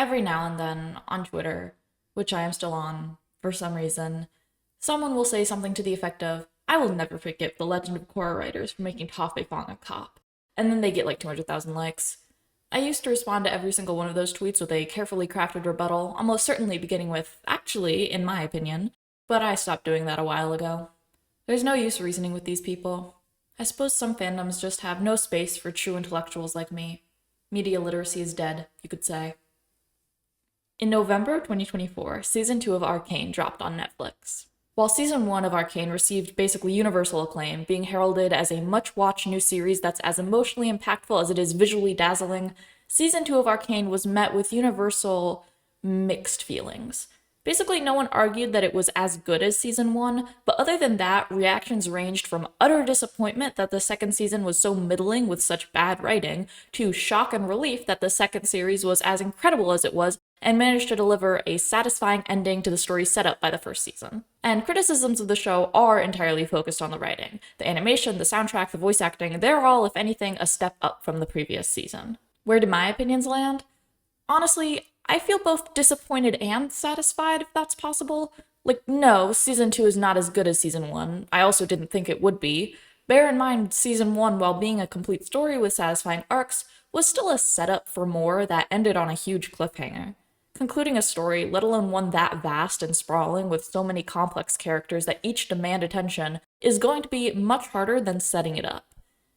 Every now and then on Twitter, which I am still on for some reason, someone will say something to the effect of, I will never forgive the Legend of Korra writers for making Toph Fong a cop. And then they get like 200,000 likes. I used to respond to every single one of those tweets with a carefully crafted rebuttal, almost certainly beginning with, actually, in my opinion, but I stopped doing that a while ago. There's no use reasoning with these people. I suppose some fandoms just have no space for true intellectuals like me. Media literacy is dead, you could say. In November 2024, Season 2 of Arcane dropped on Netflix. While Season 1 of Arcane received basically universal acclaim, being heralded as a much-watched new series that's as emotionally impactful as it is visually dazzling, Season 2 of Arcane was met with universal mixed feelings. Basically, no one argued that it was as good as Season 1, but other than that, reactions ranged from utter disappointment that the second season was so middling with such bad writing, to shock and relief that the second series was as incredible as it was and managed to deliver a satisfying ending to the story set up by the first season. And criticisms of the show are entirely focused on the writing. The animation, the soundtrack, the voice acting, they're all, if anything, a step up from the previous season. Where do my opinions land? Honestly, I feel both disappointed and satisfied, if that's possible. No, Season 2 is not as good as Season 1. I also didn't think it would be. Bear in mind, Season 1, while being a complete story with satisfying arcs, was still a setup for more that ended on a huge cliffhanger. Concluding a story, let alone one that vast and sprawling with so many complex characters that each demand attention, is going to be much harder than setting it up.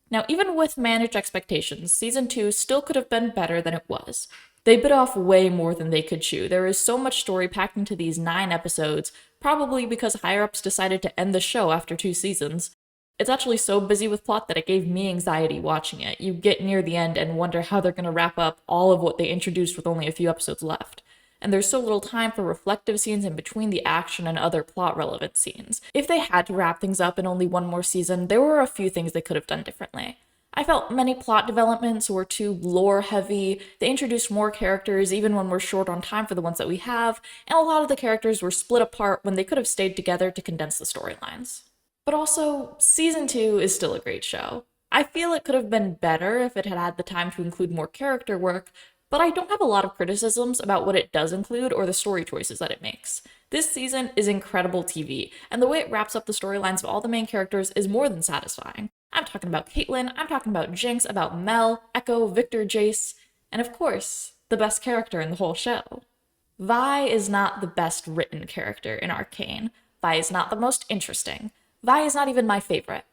Now, even with managed expectations, Season 2 still could have been better than it was. They bit off way more than they could chew. There is so much story packed into these 9 episodes, probably because higher-ups decided to end the show after 2 seasons. It's actually so busy with plot that it gave me anxiety watching it. You get near the end and wonder how they're going to wrap up all of what they introduced with only a few episodes left. And there's so little time for reflective scenes in between the action and other plot-relevant scenes. If they had to wrap things up in only one more season, there were a few things they could have done differently. I felt many plot developments were too lore-heavy, they introduced more characters even when we're short on time for the ones that we have, and a lot of the characters were split apart when they could have stayed together to condense the storylines. But also, Season 2 is still a great show. I feel it could have been better if it had had the time to include more character work, but I don't have a lot of criticisms about what it does include or the story choices that it makes. This season is incredible TV, and the way it wraps up the storylines of all the main characters is more than satisfying. I'm talking about Caitlyn, I'm talking about Jinx, about Mel, Echo, Victor, Jace, and of course, the best character in the whole show. Vi is not the best written character in Arcane. Vi is not the most interesting. Vi is not even my favorite.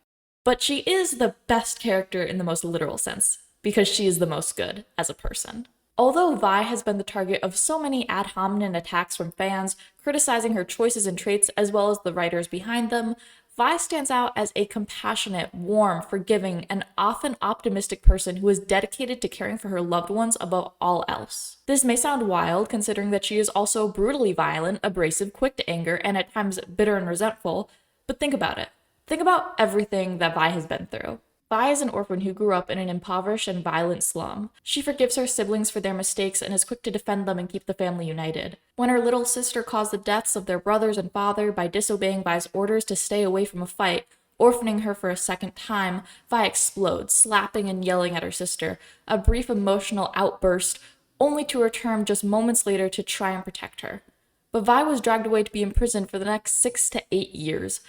But she is the best character in the most literal sense, because she is the most good as a person. Although Vi has been the target of so many ad hominem attacks from fans, criticizing her choices and traits as well as the writers behind them, Vi stands out as a compassionate, warm, forgiving, and often optimistic person who is dedicated to caring for her loved ones above all else. This may sound wild, considering that she is also brutally violent, abrasive, quick to anger, and at times bitter and resentful, but think about it. Think about everything that Vi has been through. Vi is an orphan who grew up in an impoverished and violent slum. She forgives her siblings for their mistakes and is quick to defend them and keep the family united. When her little sister caused the deaths of their brothers and father by disobeying Vi's orders to stay away from a fight, orphaning her for a second time, Vi explodes, slapping and yelling at her sister, a brief emotional outburst, only to return just moments later to try and protect her. But Vi was dragged away to be imprisoned for the next 6 to 8 years.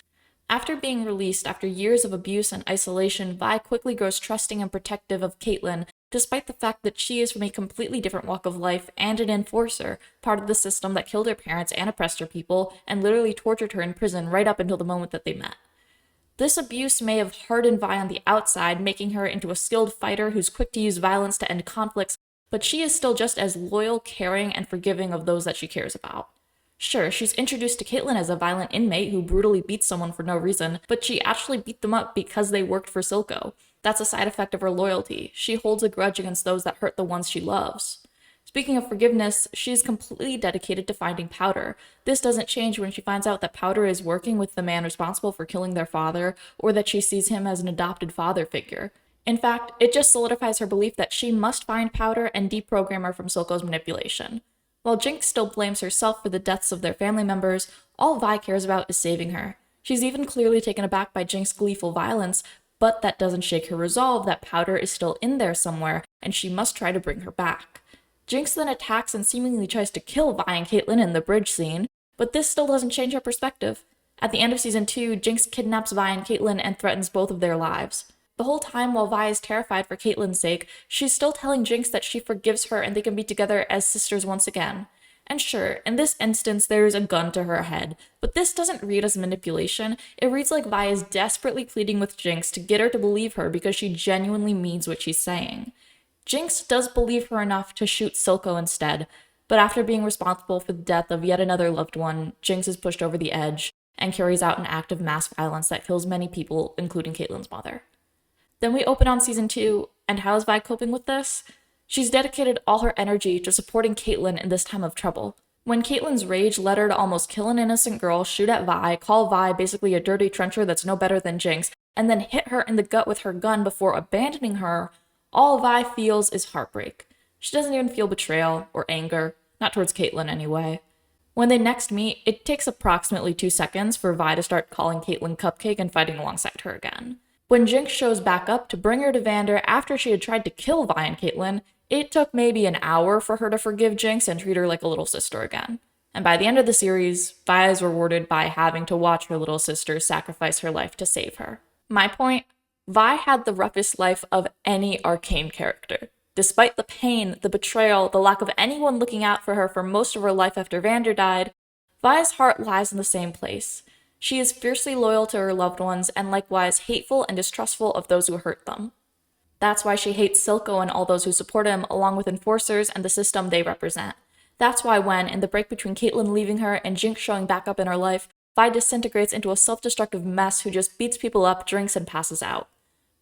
After being released after years of abuse and isolation, Vi quickly grows trusting and protective of Caitlyn, despite the fact that she is from a completely different walk of life and an enforcer, part of the system that killed her parents and oppressed her people, and literally tortured her in prison right up until the moment that they met. This abuse may have hardened Vi on the outside, making her into a skilled fighter who's quick to use violence to end conflicts, but she is still just as loyal, caring, and forgiving of those that she cares about. Sure, she's introduced to Caitlyn as a violent inmate who brutally beats someone for no reason, but she actually beat them up because they worked for Silco. That's a side effect of her loyalty. She holds a grudge against those that hurt the ones she loves. Speaking of forgiveness, she is completely dedicated to finding Powder. This doesn't change when she finds out that Powder is working with the man responsible for killing their father, or that she sees him as an adopted father figure. In fact, it just solidifies her belief that she must find Powder and deprogram her from Silco's manipulation. While Jinx still blames herself for the deaths of their family members, all Vi cares about is saving her. She's even clearly taken aback by Jinx's gleeful violence, but that doesn't shake her resolve that Powder is still in there somewhere, and she must try to bring her back. Jinx then attacks and seemingly tries to kill Vi and Caitlyn in the bridge scene, but this still doesn't change her perspective. At the end of season 2, Jinx kidnaps Vi and Caitlyn and threatens both of their lives. The whole time while Vi is terrified for Caitlyn's sake, she's still telling Jinx that she forgives her and they can be together as sisters once again. And sure, in this instance there's a gun to her head, but this doesn't read as manipulation, it reads like Vi is desperately pleading with Jinx to get her to believe her because she genuinely means what she's saying. Jinx does believe her enough to shoot Silco instead, but after being responsible for the death of yet another loved one, Jinx is pushed over the edge and carries out an act of mass violence that kills many people, including Caitlyn's mother. Then we open on season 2, and how is Vi coping with this? She's dedicated all her energy to supporting Caitlyn in this time of trouble. When Caitlyn's rage led her to almost kill an innocent girl, shoot at Vi, call Vi basically a dirty trencher that's no better than Jinx, and then hit her in the gut with her gun before abandoning her, all Vi feels is heartbreak. She doesn't even feel betrayal or anger, not towards Caitlyn anyway. When they next meet, it takes approximately 2 seconds for Vi to start calling Caitlyn Cupcake and fighting alongside her again. When Jinx shows back up to bring her to Vander after she had tried to kill Vi and Caitlyn, it took maybe an hour for her to forgive Jinx and treat her like a little sister again. And by the end of the series, Vi is rewarded by having to watch her little sister sacrifice her life to save her. My point? Vi had the roughest life of any Arcane character. Despite the pain, the betrayal, the lack of anyone looking out for her for most of her life after Vander died, Vi's heart lies in the same place. She is fiercely loyal to her loved ones and likewise hateful and distrustful of those who hurt them. That's why she hates Silco and all those who support him, along with enforcers and the system they represent. That's why when, in the break between Caitlyn leaving her and Jinx showing back up in her life, Vi disintegrates into a self-destructive mess who just beats people up, drinks, and passes out.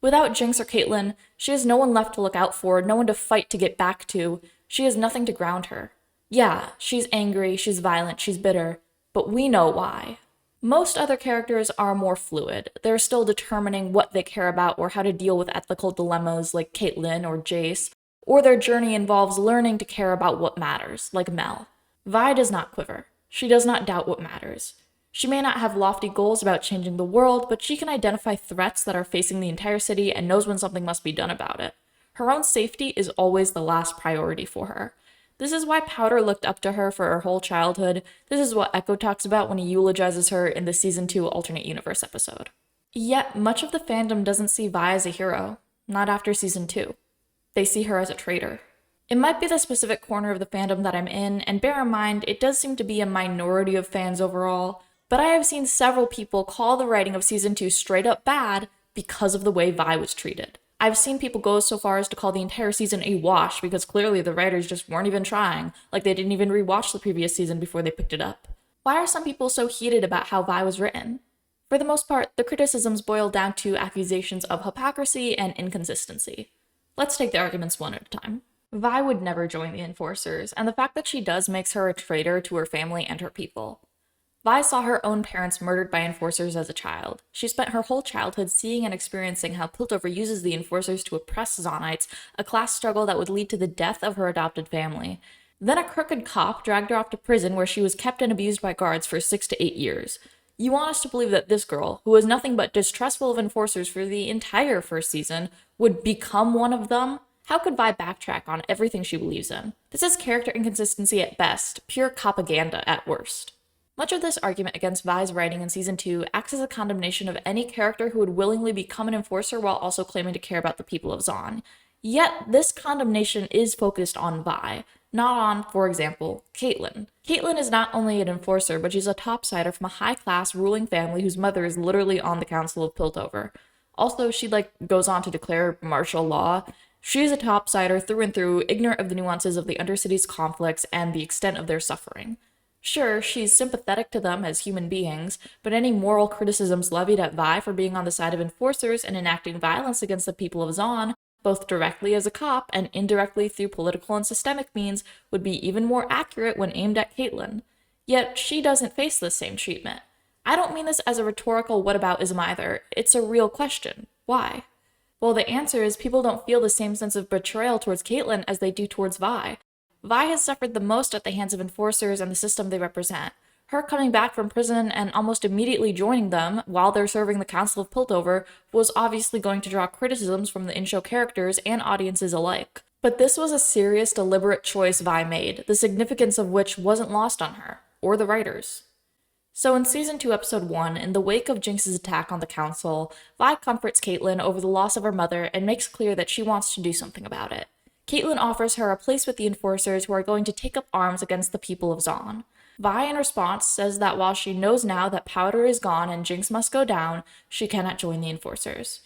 Without Jinx or Caitlyn, she has no one left to look out for, no one to fight to get back to. She has nothing to ground her. Yeah, she's angry, she's violent, she's bitter, but we know why. Most other characters are more fluid. They're still determining what they care about or how to deal with ethical dilemmas like Caitlyn or Jace, or their journey involves learning to care about what matters, like Mel. Vi does not quiver. She does not doubt what matters. She may not have lofty goals about changing the world, but she can identify threats that are facing the entire city and knows when something must be done about it. Her own safety is always the last priority for her. This is why Powder looked up to her for her whole childhood. This is what Echo talks about when he eulogizes her in the Season 2 alternate universe episode. Yet, much of the fandom doesn't see Vi as a hero, not after Season 2. They see her as a traitor. It might be the specific corner of the fandom that I'm in, and bear in mind, it does seem to be a minority of fans overall, but I have seen several people call the writing of Season 2 straight up bad because of the way Vi was treated. I've seen people go so far as to call the entire season a wash because clearly the writers just weren't even trying, like they didn't even rewatch the previous season before they picked it up. Why are some people so heated about how Vi was written? For the most part, the criticisms boil down to accusations of hypocrisy and inconsistency. Let's take the arguments one at a time. Vi would never join the Enforcers, and the fact that she does makes her a traitor to her family and her people. Vi saw her own parents murdered by Enforcers as a child. She spent her whole childhood seeing and experiencing how Piltover uses the Enforcers to oppress Zonites, a class struggle that would lead to the death of her adopted family. Then a crooked cop dragged her off to prison where she was kept and abused by guards for 6 to 8 years. You want us to believe that this girl, who was nothing but distrustful of Enforcers for the entire first season, would become one of them? How could Vi backtrack on everything she believes in? This is character inconsistency at best, pure propaganda at worst. Much of this argument against Vi's writing in Season 2 acts as a condemnation of any character who would willingly become an enforcer while also claiming to care about the people of Zon. Yet, this condemnation is focused on Vi, not on, for example, Caitlyn. Caitlyn is not only an enforcer, but she's a topsider from a high-class ruling family whose mother is literally on the Council of Piltover. Also, she goes on to declare martial law. She is a topsider through and through, ignorant of the nuances of the Undercity's conflicts and the extent of their suffering. Sure, she's sympathetic to them as human beings, but any moral criticisms levied at Vi for being on the side of enforcers and enacting violence against the people of Zon, both directly as a cop and indirectly through political and systemic means, would be even more accurate when aimed at Caitlyn. Yet, she doesn't face the same treatment. I don't mean this as a rhetorical whataboutism either, it's a real question. Why? Well, the answer is people don't feel the same sense of betrayal towards Caitlyn as they do towards Vi. Vi has suffered the most at the hands of enforcers and the system they represent. Her coming back from prison and almost immediately joining them while they're serving the Council of Piltover was obviously going to draw criticisms from the in-show characters and audiences alike. But this was a serious, deliberate choice Vi made, the significance of which wasn't lost on her, or the writers. So in Season 2, Episode 1, in the wake of Jinx's attack on the Council, Vi comforts Caitlyn over the loss of her mother and makes clear that she wants to do something about it. Caitlyn offers her a place with the Enforcers who are going to take up arms against the people of Zaun. Vi, in response, says that while she knows now that Powder is gone and Jinx must go down, she cannot join the Enforcers.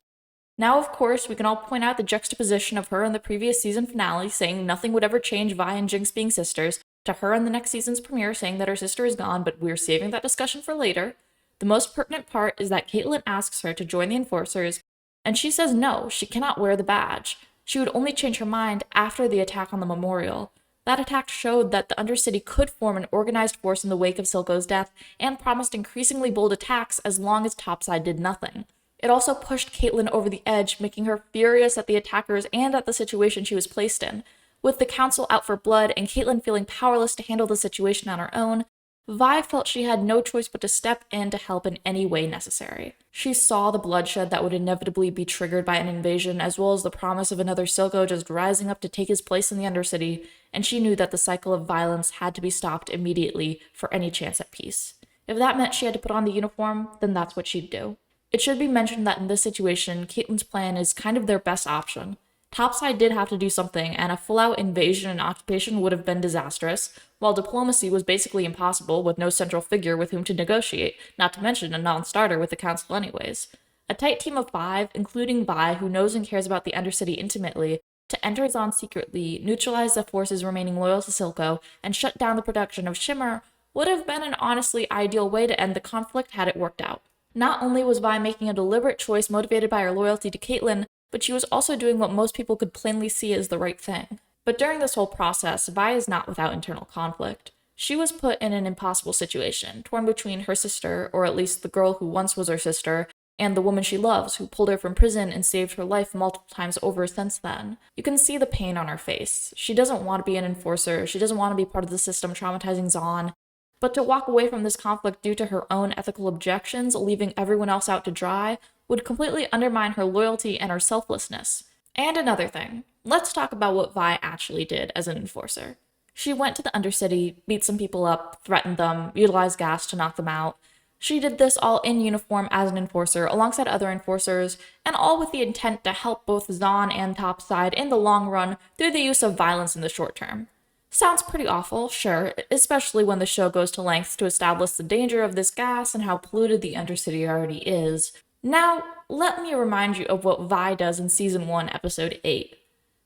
Now, of course, we can all point out the juxtaposition of her in the previous season finale saying nothing would ever change Vi and Jinx being sisters, to her in the next season's premiere saying that her sister is gone, but we're saving that discussion for later. The most pertinent part is that Caitlyn asks her to join the Enforcers, and she says no, she cannot wear the badge. She would only change her mind after the attack on the memorial. That attack showed that the Undercity could form an organized force in the wake of Silco's death, and promised increasingly bold attacks as long as Topside did nothing. It also pushed Caitlyn over the edge, making her furious at the attackers and at the situation she was placed in. With the Council out for blood and Caitlyn feeling powerless to handle the situation on her own, Vi felt she had no choice but to step in to help in any way necessary. She saw the bloodshed that would inevitably be triggered by an invasion, as well as the promise of another Silco just rising up to take his place in the Undercity, and she knew that the cycle of violence had to be stopped immediately for any chance at peace. If that meant she had to put on the uniform, then that's what she'd do. It should be mentioned that in this situation, Caitlyn's plan is kind of their best option. Topside did have to do something, and a full-out invasion and occupation would have been disastrous, while diplomacy was basically impossible with no central figure with whom to negotiate, not to mention a non-starter with the Council anyways. A tight team of 5, including Vi, who knows and cares about the Undercity intimately, to enter Zaun secretly, neutralize the forces remaining loyal to Silco, and shut down the production of Shimmer would have been an honestly ideal way to end the conflict had it worked out. Not only was Vi making a deliberate choice motivated by her loyalty to Caitlyn, but she was also doing what most people could plainly see as the right thing. But during this whole process, Vi is not without internal conflict. She was put in an impossible situation, torn between her sister, or at least the girl who once was her sister, and the woman she loves, who pulled her from prison and saved her life multiple times over since then. You can see the pain on her face. She doesn't want to be an enforcer, she doesn't want to be part of the system traumatizing Zaun, but to walk away from this conflict due to her own ethical objections, leaving everyone else out to dry, would completely undermine her loyalty and her selflessness. And another thing, let's talk about what Vi actually did as an enforcer. She went to the Undercity, beat some people up, threatened them, utilized gas to knock them out. She did this all in uniform as an enforcer alongside other enforcers, and all with the intent to help both Zaun and Topside in the long run through the use of violence in the short term. Sounds pretty awful, sure, especially when the show goes to lengths to establish the danger of this gas and how polluted the Undercity already is. Now, let me remind you of what Vi does in Season 1, Episode 8.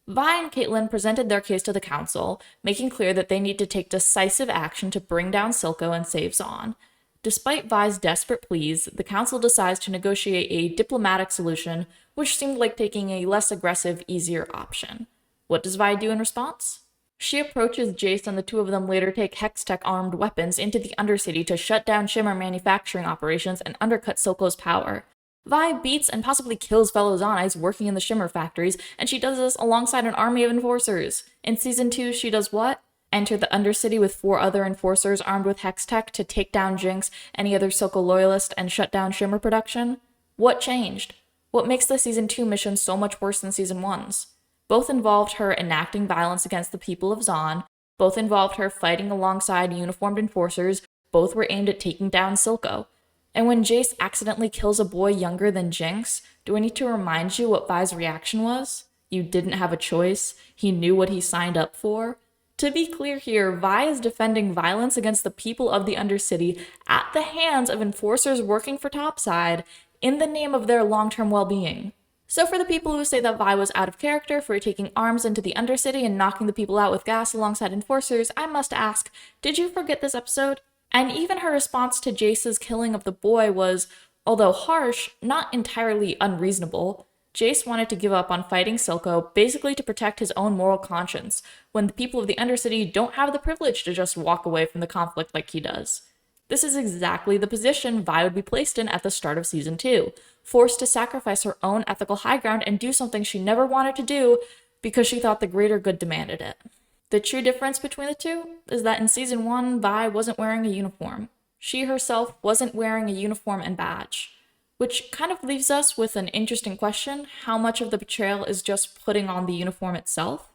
Vi and Caitlyn presented their case to the Council, making clear that they need to take decisive action to bring down Silco and save Zaun. Despite Vi's desperate pleas, the Council decides to negotiate a diplomatic solution, which seemed like taking a less aggressive, easier option. What does Vi do in response? She approaches Jace, and the two of them later take Hextech armed weapons into the Undercity to shut down Shimmer manufacturing operations and undercut Silco's power. Vi beats and possibly kills fellow Zaunites working in the Shimmer factories, and she does this alongside an army of enforcers. In Season 2, she does what? Enter the Undercity with 4 other enforcers armed with Hextech to take down Jinx, any other Silco loyalist, and shut down Shimmer production? What changed? What makes the Season 2 mission so much worse than Season 1's? Both involved her enacting violence against the people of Zaun, both involved her fighting alongside uniformed enforcers, both were aimed at taking down Silco. And when Jace accidentally kills a boy younger than Jinx, do I need to remind you what Vi's reaction was? You didn't have a choice. He knew what he signed up for. To be clear here, Vi is defending violence against the people of the Undercity at the hands of enforcers working for Topside in the name of their long-term well-being. So for the people who say that Vi was out of character for taking arms into the Undercity and knocking the people out with gas alongside enforcers, I must ask, did you forget this episode? And even her response to Jace's killing of the boy was, although harsh, not entirely unreasonable. Jace wanted to give up on fighting Silco basically to protect his own moral conscience, when the people of the Undercity don't have the privilege to just walk away from the conflict like he does. This is exactly the position Vi would be placed in at the start of Season 2, forced to sacrifice her own ethical high ground and do something she never wanted to do because she thought the greater good demanded it. The true difference between the two is that in Season 1, Vi wasn't wearing a uniform. She herself wasn't wearing a uniform and badge. Which kind of leaves us with an interesting question: how much of the betrayal is just putting on the uniform itself?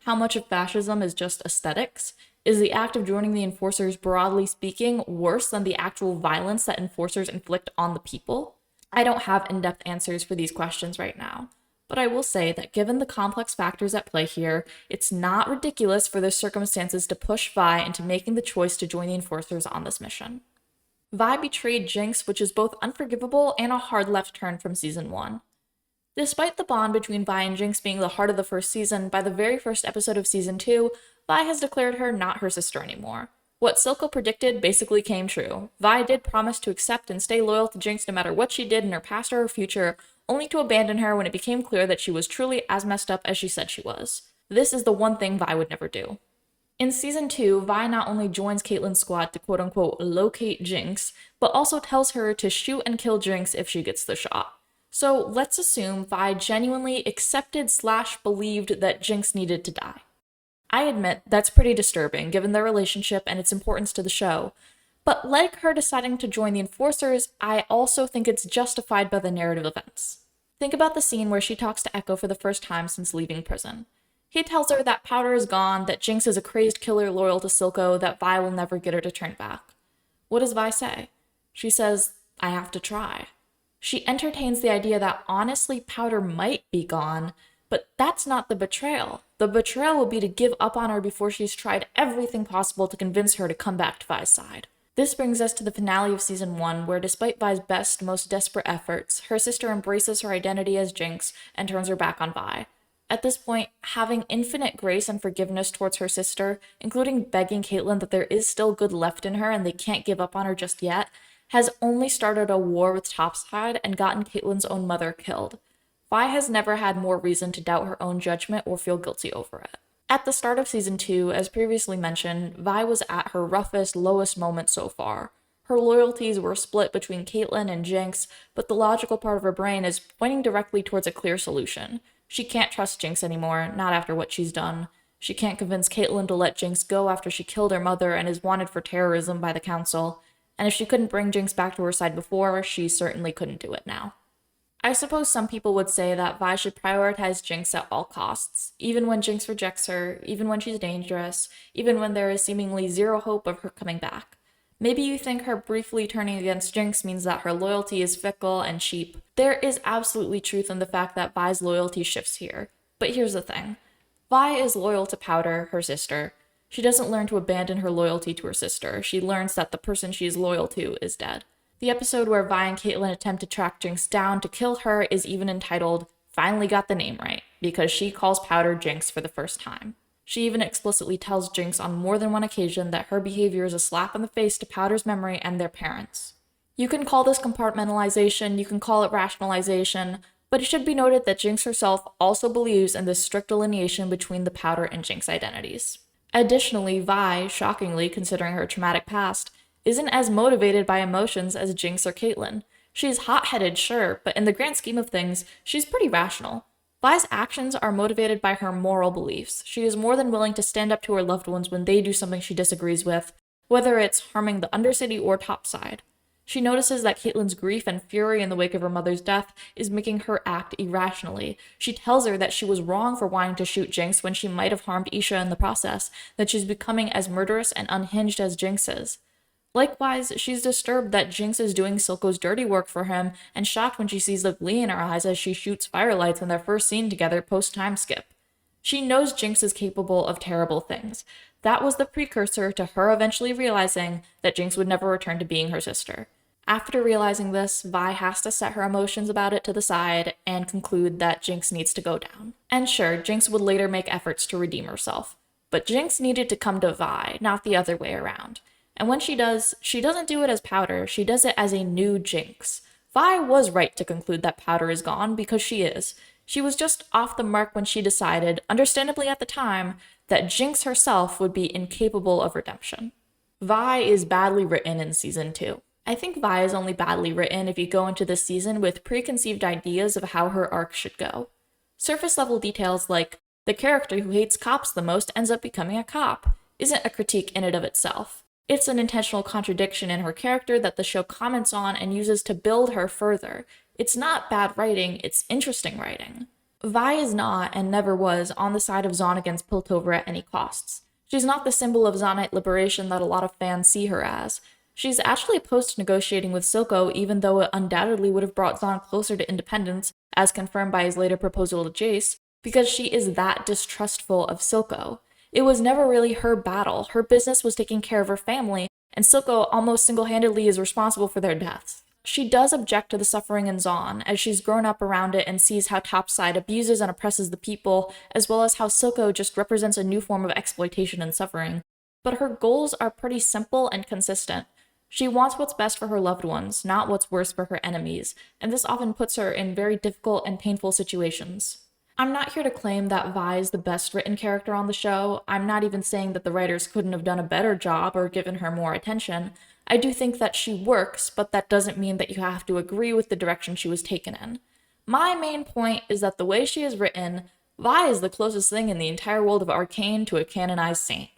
how much of fascism is just aesthetics? Is the act of joining the enforcers, broadly speaking, worse than the actual violence that enforcers inflict on the people? I don't have in-depth answers for these questions right now, but I will say that given the complex factors at play here, it's not ridiculous for the circumstances to push Vi into making the choice to join the enforcers on this mission. Vi betrayed Jinx, which is both unforgivable and a hard left turn from Season 1. Despite the bond between Vi and Jinx being the heart of the first season, by the very first episode of Season 2, Vi has declared her not her sister anymore. What Silco predicted basically came true. Vi did promise to accept and stay loyal to Jinx no matter what she did in her past or her future, only to abandon her when it became clear that she was truly as messed up as she said she was. This is the one thing Vi would never do. In Season 2, Vi not only joins Caitlyn's squad to quote-unquote locate Jinx, but also tells her to shoot and kill Jinx if she gets the shot. So let's assume Vi genuinely accepted/believed that Jinx needed to die. I admit that's pretty disturbing given their relationship and its importance to the show, but like her deciding to join the enforcers, I also think it's justified by the narrative events. Think about the scene where she talks to Echo for the first time since leaving prison. He tells her that Powder is gone, that Jinx is a crazed killer loyal to Silco, that Vi will never get her to turn back. What does Vi say? She says, "I have to try." She entertains the idea that honestly Powder might be gone, but that's not the betrayal. The betrayal would be to give up on her before she's tried everything possible to convince her to come back to Vi's side. This brings us to the finale of Season 1, where despite Vi's best, most desperate efforts, her sister embraces her identity as Jinx and turns her back on Vi. At this point, having infinite grace and forgiveness towards her sister, including begging Caitlyn that there is still good left in her and they can't give up on her just yet, has only started a war with Topside and gotten Caitlyn's own mother killed. Vi has never had more reason to doubt her own judgment or feel guilty over it. At the start of Season 2, as previously mentioned, Vi was at her roughest, lowest moment so far. Her loyalties were split between Caitlyn and Jinx, but the logical part of her brain is pointing directly towards a clear solution. She can't trust Jinx anymore, not after what she's done. She can't convince Caitlyn to let Jinx go after she killed her mother and is wanted for terrorism by the council. And if she couldn't bring Jinx back to her side before, she certainly couldn't do it now. I suppose some people would say that Vi should prioritize Jinx at all costs, even when Jinx rejects her, even when she's dangerous, even when there is seemingly zero hope of her coming back. Maybe you think her briefly turning against Jinx means that her loyalty is fickle and cheap. There is absolutely truth in the fact that Vi's loyalty shifts here. But here's the thing. Vi is loyal to Powder, her sister. She doesn't learn to abandon her loyalty to her sister. She learns that the person she is loyal to is dead. The episode where Vi and Caitlyn attempt to track Jinx down to kill her is even entitled "Finally Got the Name Right," because she calls Powder Jinx for the first time. She even explicitly tells Jinx on more than one occasion that her behavior is a slap in the face to Powder's memory and their parents. You can call this compartmentalization, you can call it rationalization, but it should be noted that Jinx herself also believes in this strict delineation between the Powder and Jinx identities. Additionally, Vi, shockingly considering her traumatic past, isn't as motivated by emotions as Jinx or Caitlyn. She's hot-headed, sure, but in the grand scheme of things, she's pretty rational. Vi's actions are motivated by her moral beliefs. She is more than willing to stand up to her loved ones when they do something she disagrees with, whether it's harming the Undercity or Topside. She notices that Caitlyn's grief and fury in the wake of her mother's death is making her act irrationally. She tells her that she was wrong for wanting to shoot Jinx when she might have harmed Isha in the process, that she's becoming as murderous and unhinged as Jinx is. Likewise, she's disturbed that Jinx is doing Silco's dirty work for him and shocked when she sees the glee in her eyes as she shoots firelights in their first scene together post-time skip. She knows Jinx is capable of terrible things. That was the precursor to her eventually realizing that Jinx would never return to being her sister. After realizing this, Vi has to set her emotions about it to the side and conclude that Jinx needs to go down. And sure, Jinx would later make efforts to redeem herself. But Jinx needed to come to Vi, not the other way around. And when she doesn't do it as Powder, she does it as a new Jinx. Vi was right to conclude that Powder is gone because she is. She was just off the mark when she decided, understandably at the time, that Jinx herself would be incapable of redemption. Vi is badly written in Season 2. I think Vi is only badly written if you go into this season with preconceived ideas of how her arc should go. Surface level details like, the character who hates cops the most ends up becoming a cop, isn't a critique in and of itself. It's an intentional contradiction in her character that the show comments on and uses to build her further. It's not bad writing, it's interesting writing. Vi is not, and never was, on the side of Zaun against Piltover at any costs. She's not the symbol of Zaunite liberation that a lot of fans see her as. She's actually opposed to negotiating with Silco, even though it undoubtedly would have brought Zaun closer to independence, as confirmed by his later proposal to Jace, because she is that distrustful of Silco. It was never really her battle. Her business was taking care of her family, and Silco almost single-handedly is responsible for their deaths. She does object to the suffering in Zaun, as she's grown up around it and sees how Topside abuses and oppresses the people, as well as how Silco just represents a new form of exploitation and suffering. But her goals are pretty simple and consistent. She wants what's best for her loved ones, not what's worst for her enemies, and this often puts her in very difficult and painful situations. I'm not here to claim that Vi is the best written character on the show. I'm not even saying that the writers couldn't have done a better job or given her more attention. I do think that she works, but that doesn't mean that you have to agree with the direction she was taken in. My main point is that the way she is written, Vi is the closest thing in the entire world of Arcane to a canonized saint.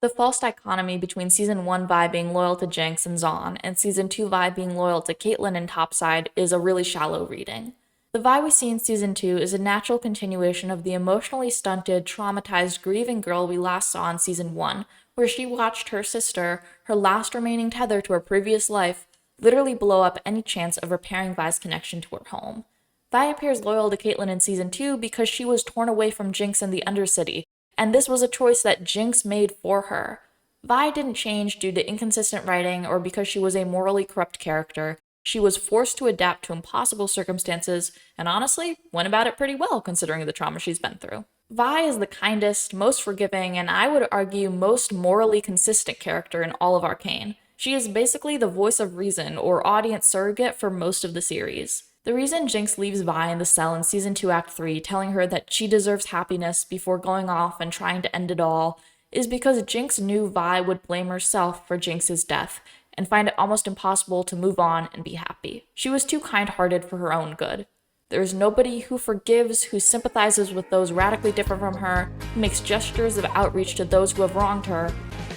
The false dichotomy between Season 1 Vi being loyal to Jinx and Zaun, and Season 2 Vi being loyal to Caitlyn and Topside is a really shallow reading. The Vi we see in Season 2 is a natural continuation of the emotionally stunted, traumatized, grieving girl we last saw in Season 1, where she watched her sister, her last remaining tether to her previous life, literally blow up any chance of repairing Vi's connection to her home. Vi appears loyal to Caitlyn in Season 2 because she was torn away from Jinx in the Undercity, and this was a choice that Jinx made for her. Vi didn't change due to inconsistent writing or because she was a morally corrupt character. She was forced to adapt to impossible circumstances, and honestly, went about it pretty well considering the trauma she's been through. Vi is the kindest, most forgiving, and I would argue most morally consistent character in all of Arcane. She is basically the voice of reason or audience surrogate for most of the series. The reason Jinx leaves Vi in the cell in Season 2 Act 3, telling her that she deserves happiness before going off and trying to end it all, is because Jinx knew Vi would blame herself for Jinx's death, and find it almost impossible to move on and be happy. She was too kind-hearted for her own good. There is nobody who forgives, who sympathizes with those radically different from her, who makes gestures of outreach to those who have wronged her,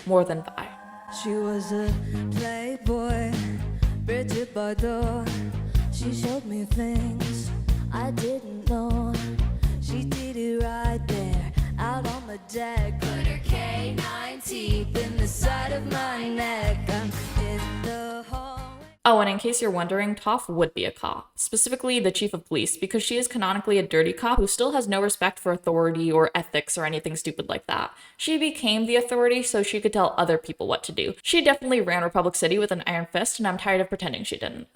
more than Vi. She was a playboy, Bridget Bardot. She showed me things I didn't know. She did it right there, out on the deck. Put her canine teeth in the side of my neck. I'm in the hallway. Oh, and in case you're wondering, Toph would be a cop, specifically the chief of police, because she is canonically a dirty cop who still has no respect for authority or ethics or anything stupid like that. She became the authority so she could tell other people what to do. She definitely ran Republic City with an iron fist, and I'm tired of pretending she didn't.